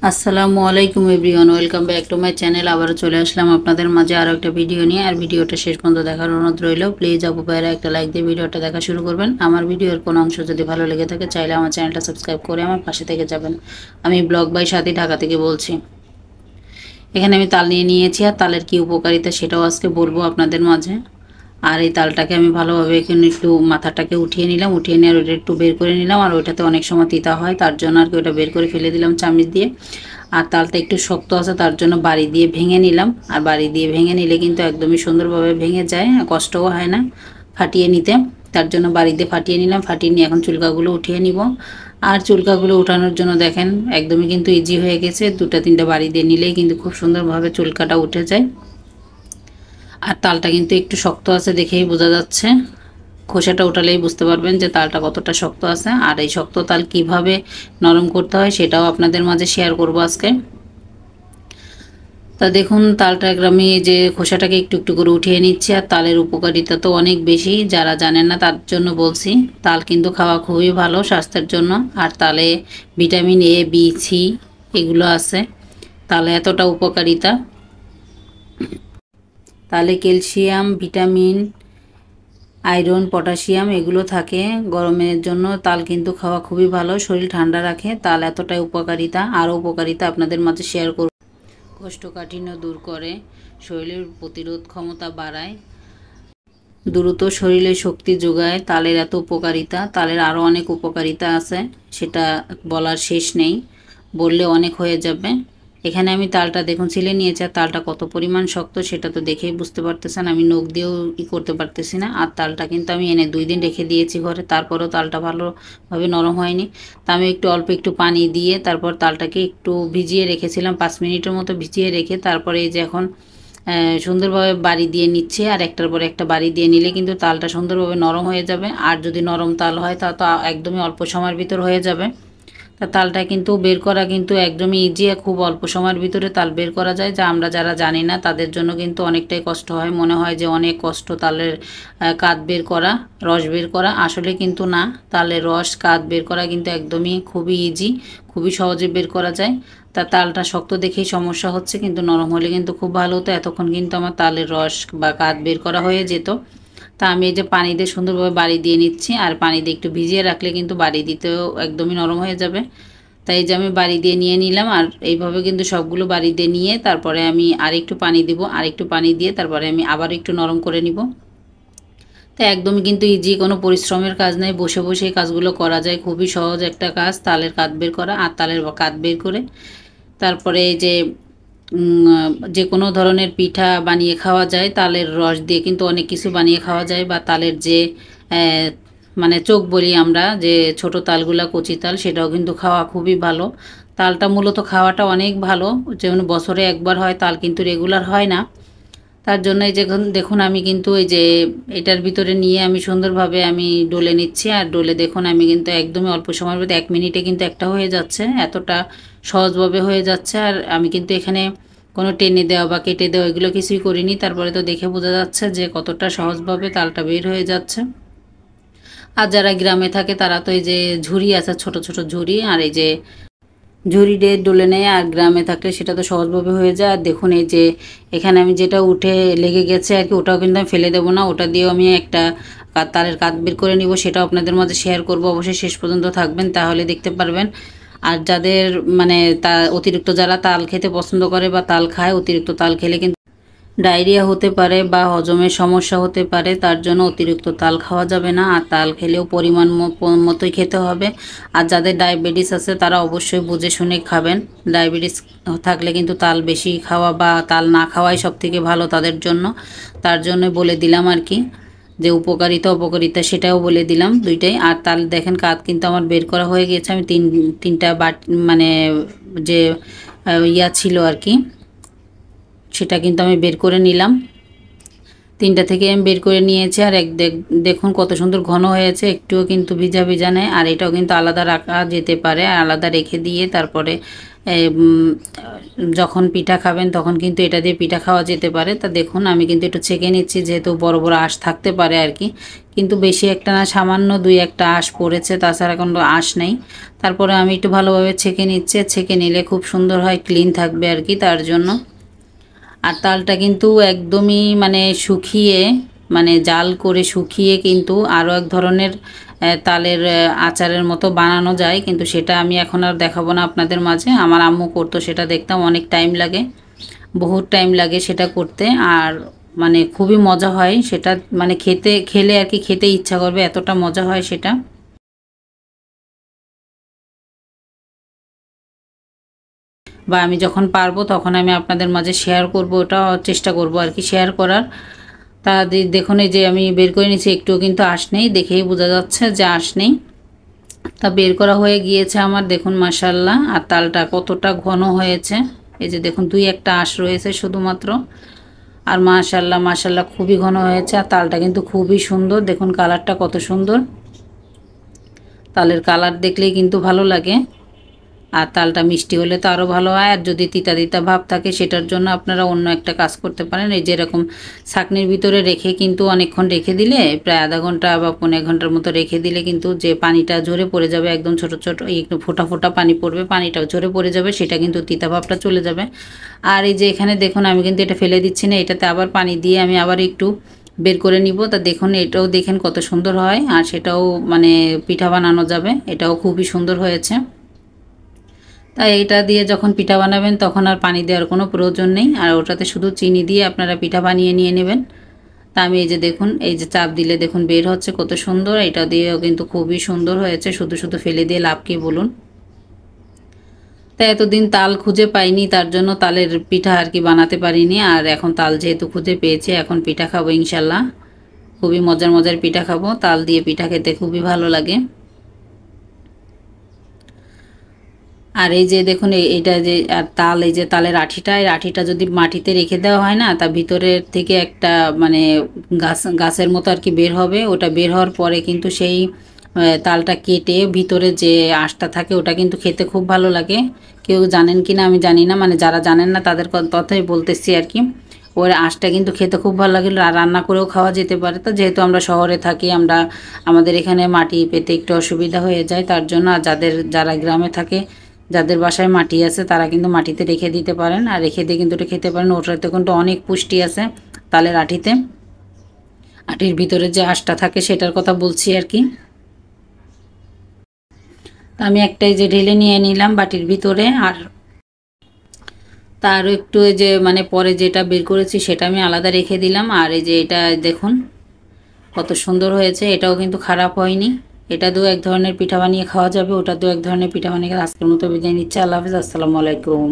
আসসালামু আলাইকুম everyone, welcome back to my channel. আবারও চলে আসলাম আপনাদের মাঝে আরও একটা ভিডিও নিয়ে। আর ভিডিওটা শেষ পর্যন্ত দেখার অনুরোধ রইল। প্লিজ আপু ভাইরা একটা লাইক দিয়ে ভিডিওটা দেখা শুরু করবেন। আমার ভিডিওর কোনো অংশ যদি ভালো লেগে থাকে চাইলে আমার চ্যানেলটা সাবস্ক্রাইব করে আমার পাশে থেকে যাবেন। আমি ব্লগ বাই সাথী ঢাকা থেকে বলছি। এখানে আমি তাল নিয়ে নিয়েছি, আর তালের কী উপকারিতা সেটাও আজকে বলবো আপনাদের মাঝে। আর এই তালটাকে আমি ভালোভাবে এখানে একটু মাথাটাকে উঠিয়ে নিলাম, উঠিয়ে নিয়ে আর ওইটা একটু বের করে নিলাম। আর ওইটাতে অনেক সময় তিতা হয়, তার জন্য আর কি ওইটা বের করে ফেলে দিলাম চামচ দিয়ে। আর তালটা একটু শক্ত আছে, তার জন্য বাড়ি দিয়ে ভেঙে নিলাম। আর বাড়ি দিয়ে ভেঙে নিলে কিন্তু একদমই সুন্দরভাবে ভেঙে যায়, কষ্টও হয় না ফাটিয়ে নিতে। তার জন্য বাড়ি দিয়ে ফাটিয়ে নিলাম। ফাটিয়ে নিয়ে এখন চুলকাগুলো উঠিয়ে নিব। আর চুলকাগুলো উঠানোর জন্য দেখেন একদমই কিন্তু ইজি হয়ে গেছে। দুটা তিনটা বাড়ি দিয়ে নিলেই কিন্তু খুব সুন্দরভাবে চুলকাটা উঠে যায়। আর তালটা কিন্তু একটু শক্ত আছে, দেখেই বোঝা যাচ্ছে। খোসাটা উঠালেই বুঝতে পারবেন যে তালটা কতটা শক্ত আছে। আর এই শক্ত তাল কিভাবে নরম করতে হয় সেটাও আপনাদের মাঝে শেয়ার করব আজকে। তা দেখুন, তালটা আমি যে খোসাটাকে একটু একটু করে উঠিয়ে নিচ্ছি। আর তালের উপকারিতা তো অনেক বেশি, যারা জানেন না তার জন্য বলছি। তাল কিন্তু খাওয়া খুবই ভালো স্বাস্থ্যের জন্য। আর তালে ভিটামিন এ, বি, সি এগুলো আছে। তালে এতটা উপকারিতা। তালে ক্যালসিয়াম, ভিটামিন, আয়রন, পটাশিয়াম এগুলো থাকে। গরমের জন্য তাল কিন্তু খাওয়া খুবই ভালো, শরীর ঠান্ডা রাখে। তাল এতটাই উপকারিতা। আরও উপকারিতা আপনাদের মাঝে শেয়ার করব। কোষ্ঠকাঠিন্য দূর করে, শরীরের প্রতিরোধ ক্ষমতা বাড়ায়, দ্রুত শরীরে শক্তি যোগায়। তালের এত উপকারিতা। তালের আরও অনেক উপকারিতা আছে, সেটা বলার শেষ নেই, বললে অনেক হয়ে যাবে। এখানে আমি তালটা দেখুন ছিলে নিয়েছি। আর তালটা কত পরিমাণ শক্ত সেটা তো দেখেই বুঝতে পারতেছেন, আমি নখ দিয়েও করতে পারতেছি না। আর তালটা কিন্তু আমি এনে 2 দিন রেখে দিয়েছি ঘরে, তারপরেও তালটা ভালোভাবে নরম হয়নি। তা আমি অল্প একটু পানি দিয়ে তারপর তালটাকে একটু ভিজিয়ে রেখেছিলাম, 5 মিনিটের মতো ভিজিয়ে রেখে তারপরে এই যে এখন সুন্দরভাবে বাড়ি দিয়ে নিচ্ছে। আর একটার পর একটা বাড়ি দিয়ে নিলে কিন্তু তালটা সুন্দরভাবে নরম হয়ে যাবে। আর যদি নরম তাল হয় তা তো একদমই অল্প সময়ের ভিতর হয়ে যাবে। তা তালটা কিন্তু বের করা কিন্তু একদমই ইজি, খুব অল্প সময়ের ভিতরে তাল বের করা যায়। যা আমরা যারা জানি না তাদের জন্য কিন্তু অনেকটাই কষ্ট হয়, মনে হয় যে অনেক কষ্ট তালের কাত বের করা, রস বের করা। আসলে কিন্তু না, তালের রস কাত বের করা কিন্তু একদমই খুবই ইজি, খুবই সহজে বের করা যায়। তা তালটা শক্ত দেখেই সমস্যা হচ্ছে, কিন্তু নরম হলে কিন্তু খুব ভালো হতো। এতক্ষণ কিন্তু আমার তালের রস বা কাত বের করা হয়ে যেত। তা আমি এই যে পানি দিয়ে সুন্দরভাবে বাড়ি দিয়ে নিচ্ছি। আর পানি দিয়ে একটু ভিজিয়ে রাখলে কিন্তু বাড়ি দিতেও একদমই নরম হয়ে যাবে। তাই যে আমি বাড়ি দিয়ে নিয়ে নিলাম। আর এইভাবে কিন্তু সবগুলো বাড়ি দিয়ে নিয়ে তারপরে আমি আরেকটু পানি দিব, আরেকটু পানি দিয়ে তারপরে আমি আবার একটু নরম করে নিব। তাই একদমই কিন্তু ইজি, কোনো পরিশ্রমের কাজ নেই, বসে বসে এই কাজগুলো করা যায়। খুবই সহজ একটা কাজ, তালের কাত বের করা। আর তালের কাত বের করে তারপরে এই যে যে কোনো ধরনের পিঠা বানিয়ে খাওয়া যায়। তালের রস দিয়ে কিন্তু অনেক কিছু বানিয়ে খাওয়া যায়। বা তালের যে মানে চোখ বলি আমরা, যে ছোট তালগুলা কচি তাল, সেটাও কিন্তু খাওয়া খুবই ভালো। তালটা মূলত খাওয়াটা অনেক ভালো, যেমন বছরে একবার হয়, তাল কিন্তু রেগুলার হয় না। তার জন্য এই যে দেখুন আমি কিন্তু এই যে এটার ভিতরে নিয়ে আমি সুন্দরভাবে আমি ডলে নিচ্ছি। আর ডলে দেখুন আমি কিন্তু একদমই অল্প সময়ের মধ্যে 1 মিনিটে কিন্তু একটা হয়ে যাচ্ছে, এতটা সহজভাবে হয়ে যাচ্ছে। আর আমি কিন্তু এখানে কোনো টেনে দেওয়া বা কেটে দেওয়া এগুলো কিছুই করিনি। তারপরে তো দেখে বোঝা যাচ্ছে যে কতটা সহজভাবে তালটা বের হয়ে যাচ্ছে। আর যারা গ্রামে থাকে তারা তো এই যে ঝুড়ি আছে, ছোট ছোট ঝুড়ি, আর এই যে ঝুড়ি দিয়ে ডলে নেয়। আর গ্রামে থাকলে সেটা তো সহজভাবে হয়ে যায়। আর দেখুন এই যে এখানে আমি যেটা উঠে লেগে গেছে আর কি, ওটাও কিন্তু আমি ফেলে দেবো না, ওটা দিয়েও আমি একটা তালের কাত বের করে নিব। সেটাও আপনাদের মাঝে শেয়ার করব, অবশ্যই শেষ পর্যন্ত থাকবেন তাহলে দেখতে পারবেন। আর যাদের মানে অতিরিক্ত যারা তাল খেতে পছন্দ করে বা তাল খায়, অতিরিক্ত তাল খেলে কিন্তু ডায়রিয়া হতে পারে বা হজমের সমস্যা হতে পারে। তার জন্য অতিরিক্ত তাল খাওয়া যাবে না। আর তাল খেলেও পরিমাণ মতোই খেতে হবে। আর যাদের ডায়াবেটিস আছে তারা অবশ্যই বুঝে শুনে খাবেন। ডায়াবেটিস থাকলে কিন্তু তাল বেশি খাওয়া বা তাল না খাওয়াই সবথেকে ভালো তাদের জন্য। তার জন্য বলে দিলাম আর কি, যে উপকারিতা অপকারিতা সেটাও বলে দিলাম দুইটাই। আর তাল দেখেন কাত কিন্তু আমার বের করা হয়ে গেছে। আমি তিনটা মানে যে ইয়া ছিল আর কি, সেটা কিন্তু আমি বের করে নিলাম। তিনটা থেকে আমি বের করে নিয়েছি। আর দেখুন কত সুন্দর ঘন হয়েছে, একটুও কিন্তু ভিজা ভিজা নেই। আর এটাও কিন্তু আলাদা রাখা যেতে পারে, আলাদা রেখে দিয়ে তারপরে যখন পিঠা খাবেন তখন কিন্তু এটা দিয়ে পিঠা খাওয়া যেতে পারে। তা দেখুন আমি কিন্তু একটু ছেঁকে নিচ্ছি, যেহেতু বড় বড় আঁশ থাকতে পারে আর কি, কিন্তু বেশি একটা না, সামান্য 2-1টা আঁশ পড়েছে, তাছাড়া কোনো আঁশ নেই। তারপরে আমি একটু ভালোভাবে ছেঁকে নিচ্ছি, ছেঁকে নিলে খুব সুন্দর হয়, ক্লিন থাকবে আর কি, তার জন্য। আর তালটা কিন্তু একদমই মানে শুকিয়ে, মানে জাল করে শুকিয়ে কিন্তু আরও এক ধরনের তালের আচারের মতো বানানো যায়, কিন্তু সেটা আমি এখন আর দেখাবো না আপনাদের মাঝে। আমার আম্মু করতো, সেটা দেখতাম, অনেক টাইম লাগে, বহুত টাইম লাগে সেটা করতে। আর মানে খুবই মজা হয় সেটা, মানে খেলে আর কি খেতে ইচ্ছা করবে, এতটা মজা হয় সেটা। বা আমি যখন পারবো তখন আমি আপনাদের মাঝে শেয়ার করব, ওটা চেষ্টা করব আর কি শেয়ার করার। তা দেখুন এই যে আমি বের করে নিয়েছি, একটুও কিন্তু আঁশ নেই, দেখেই বোঝা যাচ্ছে যে আঁশ নেই। তা বের করা হয়ে গিয়েছে আমার, দেখুন মাশাআল্লাহ। আর তালটা কতটা ঘন হয়েছে, এই যে দেখুন 2-1টা আঁশ রয়েছে শুধুমাত্র। আর মাশাআল্লাহ মাশাআল্লাহ খুবই ঘন হয়েছে। আর তালটা কিন্তু খুবই সুন্দর, দেখুন কালারটা কত সুন্দর, তালের কালার দেখলেই কিন্তু ভালো লাগে। আর তালটা মিষ্টি হলে তো আরও ভালো হয়। আর যদি তিতা তিতা ভাব থাকে সেটার জন্য আপনারা অন্য একটা কাজ করতে পারেন, এই যেরকম ছাঁকনির ভিতরে রেখে কিন্তু অনেকক্ষণ রেখে দিলে, প্রায় আধা ঘন্টা বা 1.5 ঘন্টার মতো রেখে দিলে কিন্তু যে পানিটা ঝরে পড়ে যাবে, একদম ছোট ছোট একটু ফোঁটা ফোঁটা পানি পড়বে, পানিটাও ঝরে পড়ে যাবে, সেটা কিন্তু তিতা ভাবটা চলে যাবে। আর এই যে এখানে দেখুন আমি কিন্তু এটা ফেলে দিচ্ছি না, এটাতে আবার পানি দিয়ে আমি আবার একটু বের করে নিব। তা দেখুন এটাও দেখেন কত সুন্দর হয়, আর সেটাও মানে পিঠা বানানো যাবে, এটাও খুবই সুন্দর হয়েছে। তাই এটা দিয়ে যখন পিঠা বানাবেন তখন আর পানি দেওয়ার কোনো প্রয়োজন নেই, আর ওটাতে শুধু চিনি দিয়ে আপনারা পিঠা বানিয়ে নিয়ে নেবেন। তা আমি এই যে দেখুন, এই যে চাপ দিলে দেখুন বের হচ্ছে কত সুন্দর, এটা দিয়েও কিন্তু খুবই সুন্দর হয়েছে, শুধু শুধু ফেলে দিয়ে লাভ কি বলুন। তাই এতদিন তাল খুঁজে পাইনি, তার জন্য তালের পিঠা আর কি বানাতে পারিনি। আর এখন তাল যেহেতু খুঁজে পেয়েছি, এখন পিঠা খাবো ইনশাল্লাহ, খুবই মজার মজার পিঠা খাবো, তাল দিয়ে পিঠা খেতে খুবই ভালো লাগে। আর এই যে দেখুন এইটা যে আর তাল, এই যে তালের আঠিটা, এই আঠিটা যদি মাটিতে রেখে দেওয়া হয় না, তা ভিতরের থেকে একটা মানে গাছের মতো আর কি বের হবে, ওটা বের হওয়ার পরে কিন্তু সেই তালটা কেটে ভিতরে যে আঁশটা থাকে ওটা কিন্তু খেতে খুব ভালো লাগে। কেউ জানেন কি না আমি জানি না, মানে যারা জানেন না তাদের কথাই বলতেছি আর কি। ওর আঁশটা কিন্তু খেতে খুব ভালো লাগে, আর রান্না করেও খাওয়া যেতে পারে। তো যেহেতু আমরা শহরে থাকি, আমাদের এখানে মাটি পেতে একটু অসুবিধা হয়ে যায়, তার জন্য। আর যারা গ্রামে থাকে, যাদের বাসায় মাটি আছে, তারা কিন্তু মাটিতে রেখে দিতে পারেন, আর রেখে দিয়ে কিন্তু ওটা খেতে পারেন। ওটাতে কিন্তু অনেক পুষ্টি আছে তালের আঠিতে, আঠির ভিতরে যে আঁশটা থাকে সেটার কথা বলছি আর কি। তা আমি একটাই যে ঢেলে নিয়ে নিলাম বাটির ভিতরে, আর তারও একটু যে মানে পরে যেটা বের করেছি সেটা আমি আলাদা রেখে দিলাম। আর এই যে এটা দেখুন কত সুন্দর হয়েছে, এটাও কিন্তু খারাপ হয়নি। এটা দিয়েও এক ধরনের পিঠা বানিয়ে খাওয়া যাবে, ওটা দিয়েও এক ধরনের পিঠা বানিয়ে। আজকের মতো বিদায় নিচ্ছি, আল্লাহ হাফিজ, আসসালামু আলাইকুম।